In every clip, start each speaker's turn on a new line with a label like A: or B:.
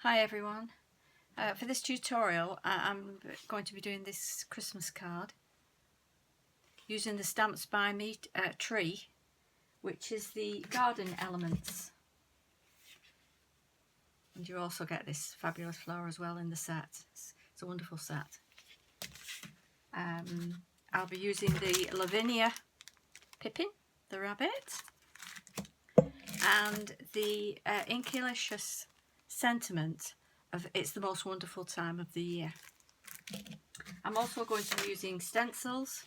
A: Hi everyone. For this tutorial I'm going to be doing this Christmas card using the Stamps by Me tree, which is the garden elements, and you also get this fabulous flower as well in the set. It's a wonderful set. I'll be using the Lavinia Pippin, the rabbit, and the Inkylicious sentiment of "It's the most wonderful time of the year." I'm also going to be using stencils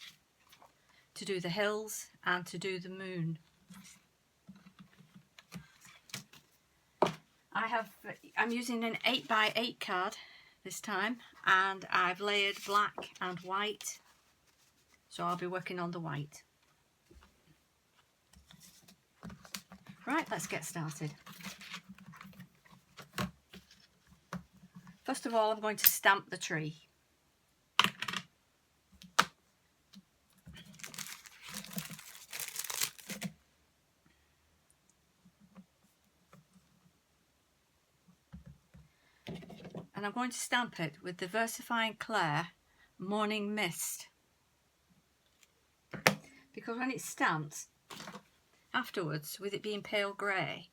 A: to do the hills and to do the moon. I'm using an 8x8 card this time, and I've layered black and white, so I'll be working on the white. Right, let's get started. First of all, I'm going to stamp the tree. And I'm going to stamp it with the Versafine Clair Morning Mist, because when it's stamped afterwards, with it being pale grey,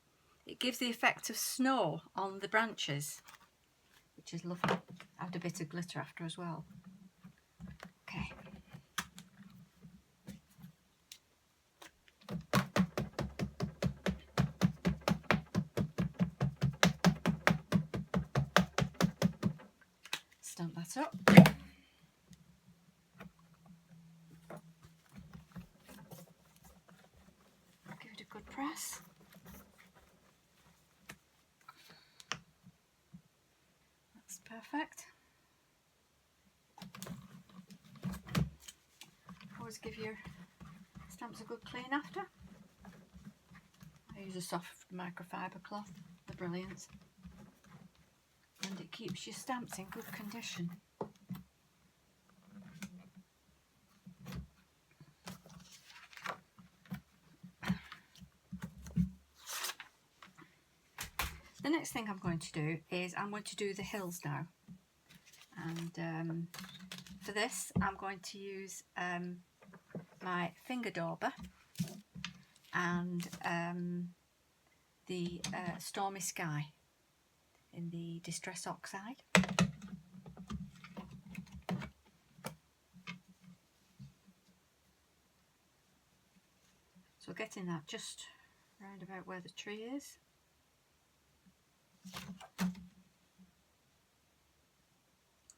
A: it gives the effect of snow on the branches, which is lovely. Add a bit of glitter after as well. Okay. Stamp that up. Give it a good press. That's perfect. Always give your stamps a good clean after. I use a soft microfiber cloth. They're brilliant. And it keeps your stamps in good condition. The next thing I'm going to do is I'm going to do the hills now, and for this I'm going to use my finger dauber and the Stormy Sky in the Distress Oxide. So getting that just round about where the tree is.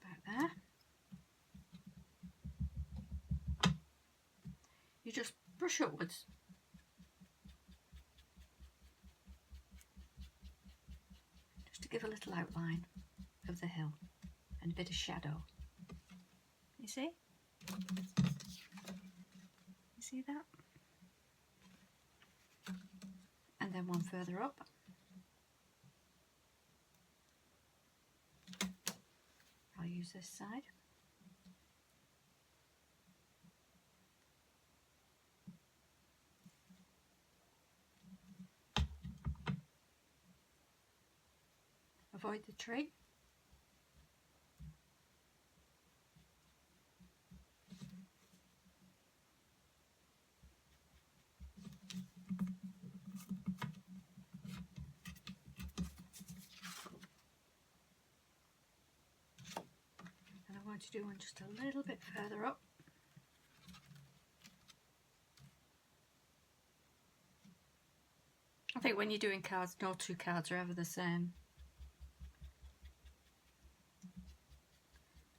A: About there. You just brush upwards. Just to give a little outline of the hill and a bit of shadow. You see? You see that? And then one further up. I'll use this side. Avoid the tree. And I'm going to do one just a little bit further up. I think when you're doing cards, no two cards are ever the same.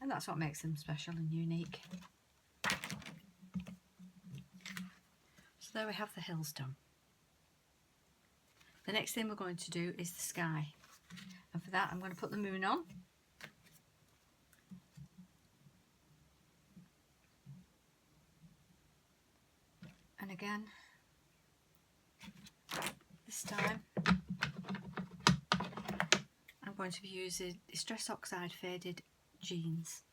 A: And that's what makes them special and unique. So there we have the hills done. The next thing we're going to do is the sky. And for that I'm going to put the moon on. And again, this time I'm going to be using Distress Oxide Faded Jeans.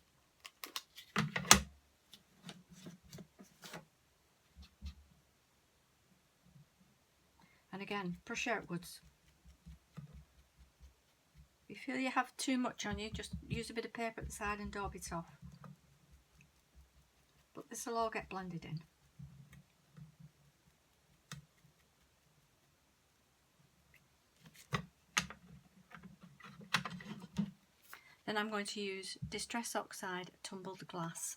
A: And again, brush outwards. If you feel you have too much on you, just use a bit of paper at the side and daub it off. But this will all get blended in. Then I'm going to use Distress Oxide Tumbled Glass.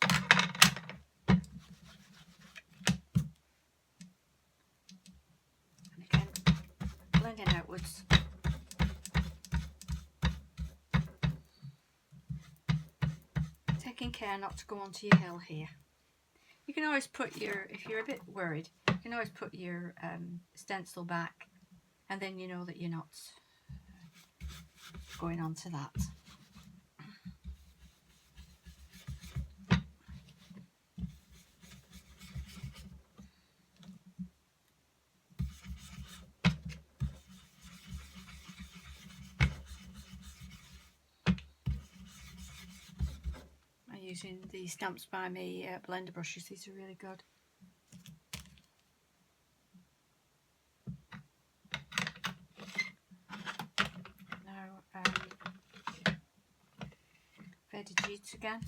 A: And again, blending outwards. Taking care not to go onto your hill here. You can always put your, if you're a bit worried, you can always put your stencil back, and then you know that you're not going on to that. I'm using the Stamps by Me blender brushes, these are really good. Faded Jeets again.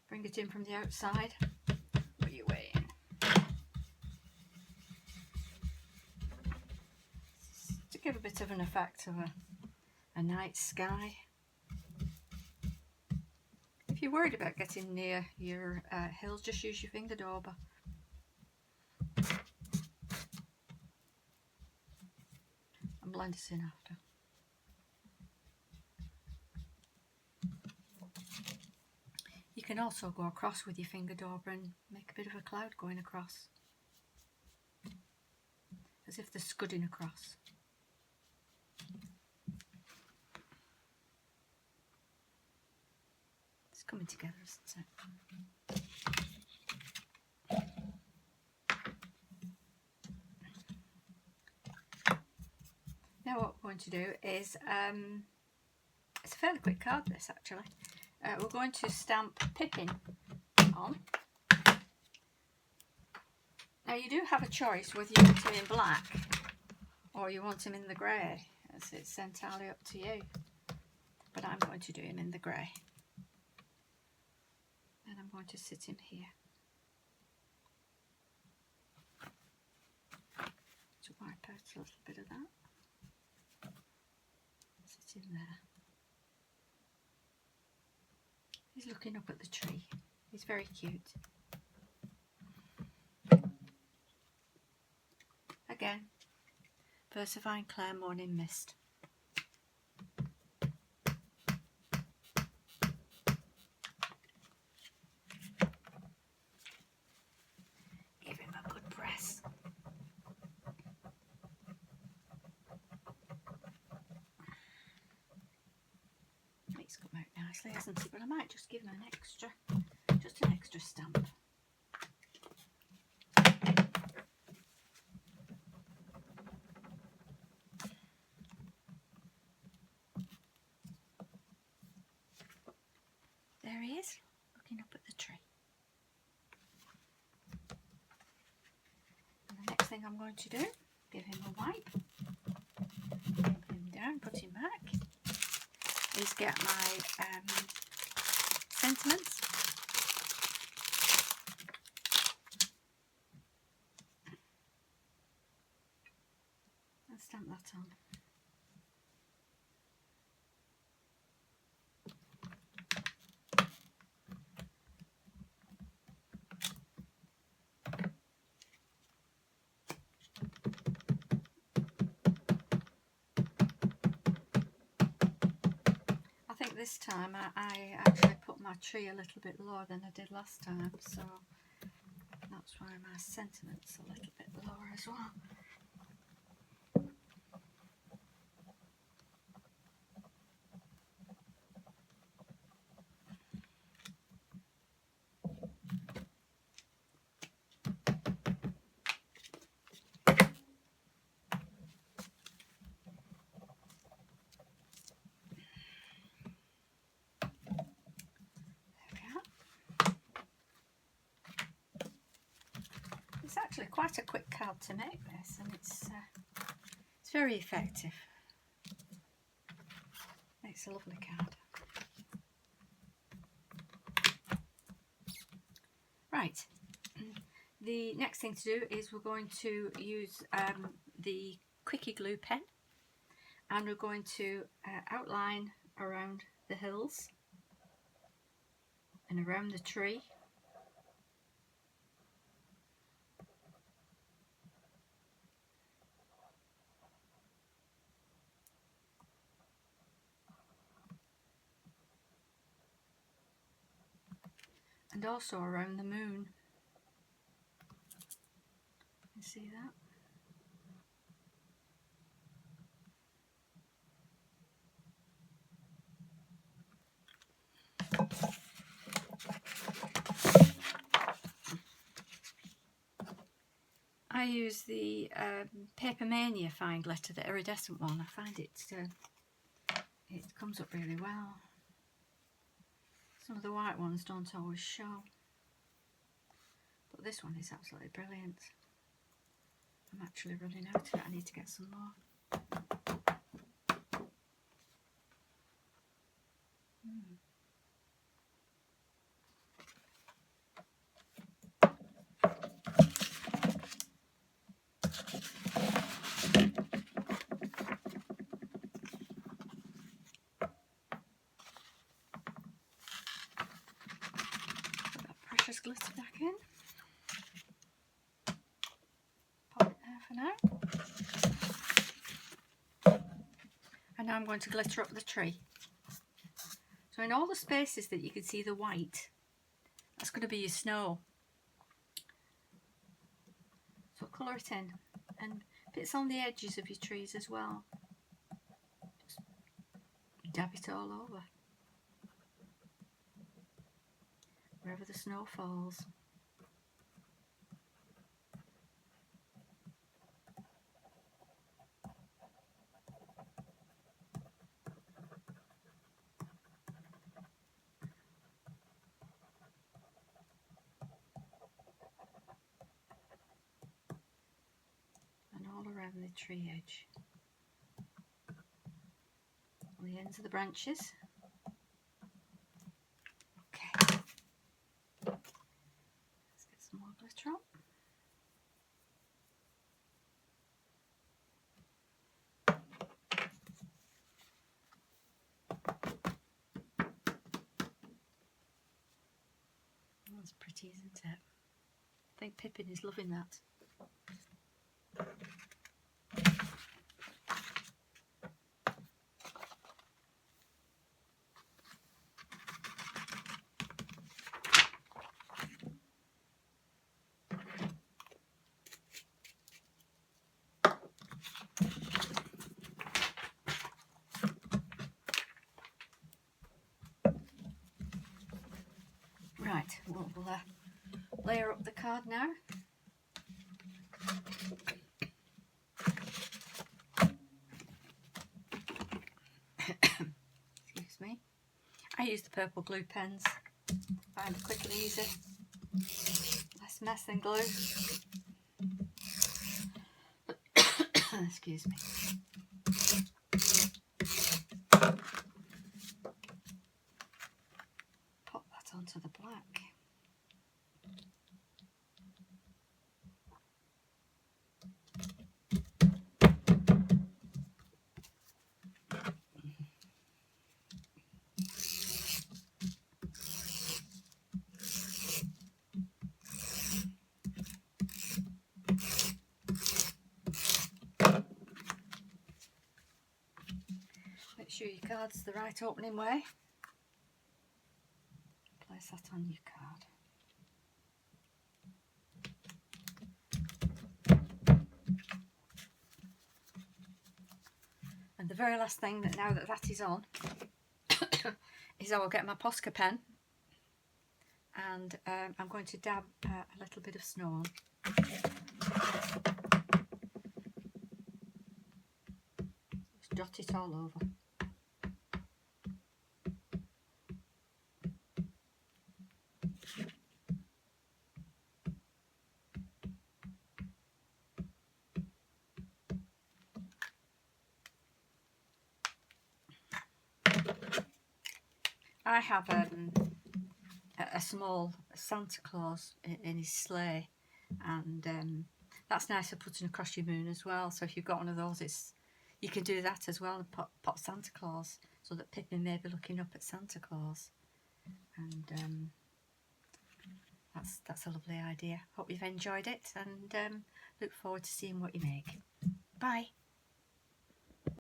A: Bring it in from the outside. Put your way in. To give a bit of an effect of a night sky. If you're worried about getting near your hills, just use your finger dauber. And blend it in after. You can also go across with your finger dauber and make a bit of a cloud going across, as if they're scudding across. It's coming together, isn't it? Now what we're going to do is, it's a fairly quick card this actually. We're going to stamp Pippin on. Now you do have a choice whether you want him in black or you want him in the grey. It's entirely up to you. But I'm going to do him in the grey. And I'm going to sit him here. To wipe out a little bit of that. Sit in there. He's looking up at the tree. He's very cute. Again, Versafine Clear Morning Mist. Give him a good press. He's come out nicely, hasn't he? But I might just give him an extra stamp. There he is, looking up at the tree. And the next thing I'm going to do, give him a wipe. Bring him down, put him back. Is get my sentiments. And stamp that on. This time I actually put my tree a little bit lower than I did last time, so that's why my sentiment's a little bit lower as well. It's actually quite a quick card to make this, and it's It's very effective. It's a lovely card. Right, the next thing to do is we're going to use the Quickie glue pen, and we're going to outline around the hills and around the tree. And also around the moon. You see that? I use the Paper fine glitter, the iridescent one. I find it comes up really well. Some of the white ones don't always show, but this one is absolutely brilliant. I'm actually running out of it. I need to get some more. Put that precious glitter back in. Pop it there for now. And now I'm going to glitter up the tree. So in all the spaces that you can see the white, that's going to be your snow. So colour it in, and bits on the edges of your trees as well. Just dab it all over, wherever the snow falls. All around the tree edge, on the ends of the branches. Okay, let's get some more glitter on. That's pretty, isn't it? I think Pippin is loving that. Right, we'll layer up the card now. Excuse me. I use the purple glue pens. Find it quick and easy. Less mess than glue. Excuse me. Pop that onto the black. Make sure your card's the right opening way. Place that on your card. And the very last thing, that now that that is on, is I will get my Posca pen, and I'm going to dab a little bit of snow on. Just dot it all over. I have a small Santa Claus in his sleigh, and that's nice for putting across your moon as well. So if you've got one of those, you can do that as well and pop Santa Claus, so that Pippin may be looking up at Santa Claus. And that's a lovely idea. Hope you've enjoyed it, and look forward to seeing what you make. Bye.